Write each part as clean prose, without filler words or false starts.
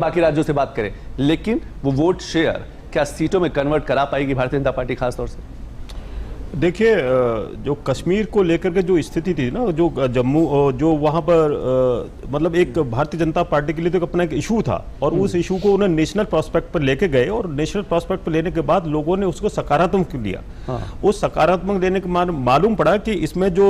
बाकी राज्यों से बात करें, लेकिन वो वोट शेयर क्या सीटों में कन्वर्ट करा पाएगी भारतीय जनता पार्टी खासतौर से? देखिए, जो कश्मीर को लेकर के जो स्थिति थी ना, जो जम्मू, जो वहाँ पर मतलब एक भारतीय जनता पार्टी के लिए तो अपना एक इशू था, और उस इशू को उन्होंने नेशनल प्रोस्पेक्ट पर लेके गए, और नेशनल प्रोस्पेक्ट पर लेने के बाद लोगों ने उसको सकारात्मक लिया। उस सकारात्मक लेने के मालूम पड़ा कि इसमें जो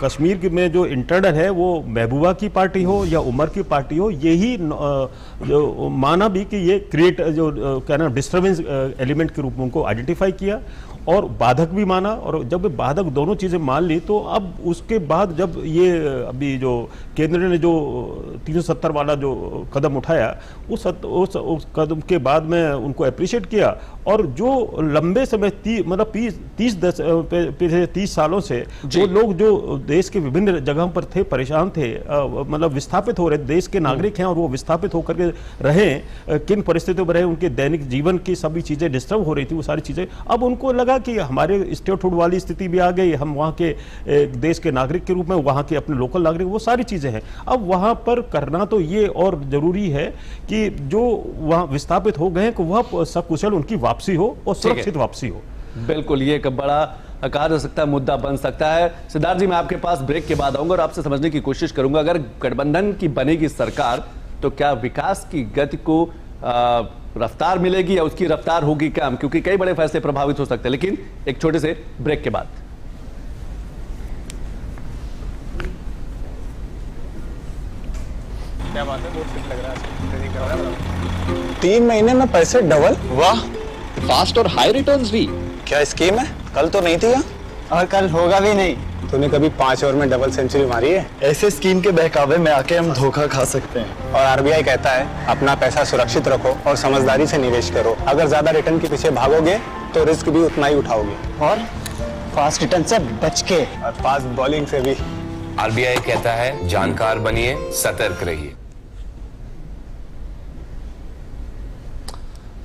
कश्मीर में जो इंटर्नल है वो महबूबा की पार्टी हो या उमर की पार्टी हो, यही जो माना भी कि ये क्रिएट जो क्या नाम डिस्टर्बेंस एलिमेंट के रूप में उनको आइडेंटिफाई किया और बाधक भी माना। और जब बाधक दोनों चीजें मान ली, तो अब उसके बाद जब ये अभी जो केंद्र ने जो 370 वाला जो कदम उठाया, उस कदम के बाद में उनको अप्रिशिएट किया। और जो लंबे समय मतलब 30 सालों से जो लोग जो देश के विभिन्न जगहों पर थे, परेशान थे, मतलब विस्थापित हो रहे, देश के नागरिक हैं और वो विस्थापित होकर के रहे, किन परिस्थितियों में रहे, उनके दैनिक जीवन की सभी चीजें डिस्टर्ब हो रही थी, वो सारी चीजें अब उनको लगा कि हमारे स्टेटहुड वाली स्थिति भी आ गई, हम वहाँ के देश के नागरिक के रूप में, वहाँ के अपने लोकल नागरिक, वो सारी चीजें हैं। अब वहाँ पर करना तो ये और जरूरी है कि जो वहाँ विस्थापित हो गए कि वह सकुशल उनकी वापसी हो और सुरक्षित वापसी हो। बिल्कुल, ये एक बड़ा कहा जा सकता है मुद्दा बन सकता है। सिद्धार्थ जी, मैं आपके पास ब्रेक के बाद आऊंगा और आपसे समझने की कोशिश करूंगा, अगर गठबंधन की बनेगी सरकार तो क्या विकास की गति को रफ्तार मिलेगी या उसकी रफ्तार होगी कम, क्योंकि कई बड़े फैसले प्रभावित हो सकते हैं। लेकिन एक छोटे से ब्रेक के बाद। क्या बात है, बहुत फिट लग रहा है। 3 महीने में पैसे डबल, वाह, फास्ट और हाई रिटर्न्स भी। क्या स्कीम है? कल तो नहीं थी यहाँ, और कल होगा भी नहीं। तूने कभी 5 ओवर में डबल सेंचुरी मारी है? ऐसे स्कीम के बहकावे में आके हम धोखा खा सकते हैं। और आरबीआई कहता है अपना पैसा सुरक्षित रखो और समझदारी से निवेश करो। अगर ज्यादा रिटर्न के पीछे भागोगे तो रिस्क भी उतना ही उठाओगे, और फास्ट रिटर्न से बच के, और फास्ट बॉलिंग से भी। आरबीआई कहता है जानकार बनिए, सतर्क रहिए।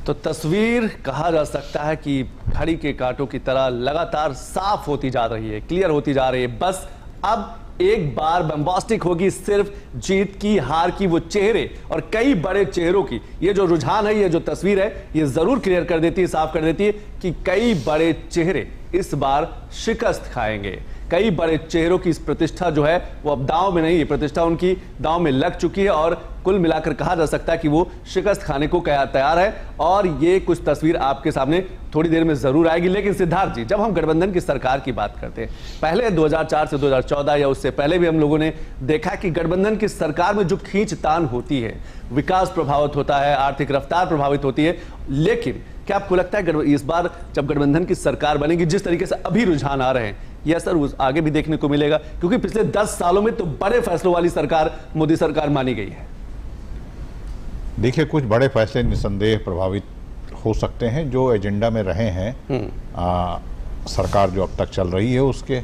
तो तस्वीर कहा जा सकता है कि घड़ी के कांटों की तरह लगातार साफ होती जा रही है, क्लियर होती जा रही है। बस अब एक बार बम्बास्टिक होगी सिर्फ जीत की, हार की वो चेहरे, और कई बड़े चेहरों की ये जो रुझान है, ये जो तस्वीर है, ये जरूर क्लियर कर देती है, साफ कर देती है कि कई बड़े चेहरे इस बार शिकस्त खाएंगे। कई बड़े चेहरों की इस प्रतिष्ठा जो है वो अब दांव में नहीं है, प्रतिष्ठा उनकी दांव में लग चुकी है, और कुल मिलाकर कहा जा सकता है कि वो शिकस्त खाने को तैयार है। और ये कुछ तस्वीर आपके सामने थोड़ी देर में जरूर आएगी। लेकिन सिद्धार्थ जी, जब हम गठबंधन की सरकार की बात करते हैं, पहले 2004 से 2014 या उससे पहले भी हम लोगों ने देखा कि गठबंधन की सरकार में जो खींचतान होती है, विकास प्रभावित होता है, आर्थिक रफ्तार प्रभावित होती है। लेकिन क्या आपको लगता है इस बार जब गठबंधन की सरकार बनेगी, जिस तरीके से अभी रुझान आ रहे हैं, यह असर आगे भी देखने को मिलेगा? क्योंकि पिछले 10 सालों में तो बड़े फैसलों वाली सरकार मोदी सरकार मानी गई है। देखिए, कुछ बड़े फैसले निसंदेह प्रभावित हो सकते हैं जो एजेंडा में रहे हैं सरकार जो अब तक चल रही है उसके।